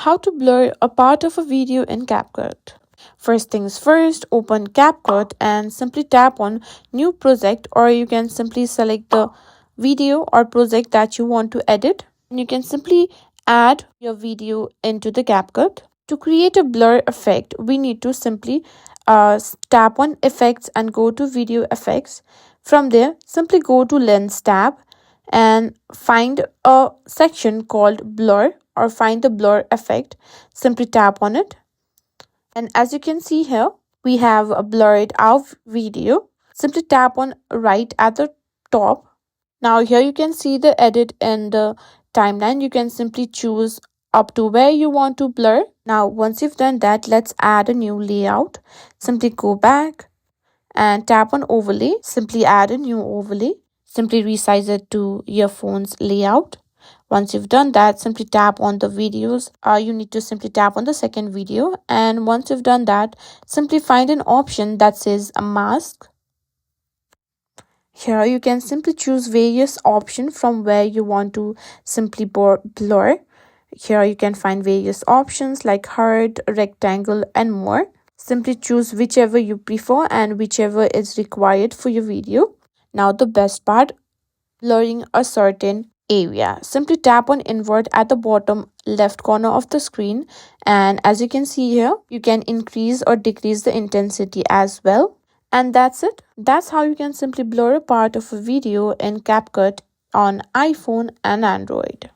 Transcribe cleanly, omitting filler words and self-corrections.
How to blur a part of a video in CapCut. First things first, open CapCut and simply tap on New Project, or you can simply select the video or project that you want to edit. And you can simply add your video into the CapCut. To create a blur effect, we need to simply tap on Effects and go to Video Effects. From there, simply go to Lens tab and find a section called Blur, or find the blur effect. Simply tap on it, and as you can see here, we have a blurred out video. Simply tap on right at the top. Now here you can see the edit in the timeline. You can simply choose up to where you want to blur. Now once you've done that, let's add a new layout. Simply go back and tap on overlay. Simply add a new overlay. Simply resize it to your phone's layout. Once you've done that, simply tap on the videos. You need to simply tap on the second video, and once you've done that, simply find an option that says a mask. Here you can simply choose various options from where you want to simply blur. Here you can find various options like heart, rectangle, and more. Simply choose whichever you prefer and whichever is required for your video. Now the best part, blurring a certain area. Simply tap on invert at the bottom left corner of the screen, and as you can see here, you can increase or decrease the intensity as well. And that's it. That's how you can simply blur a part of a video in CapCut on iPhone and Android.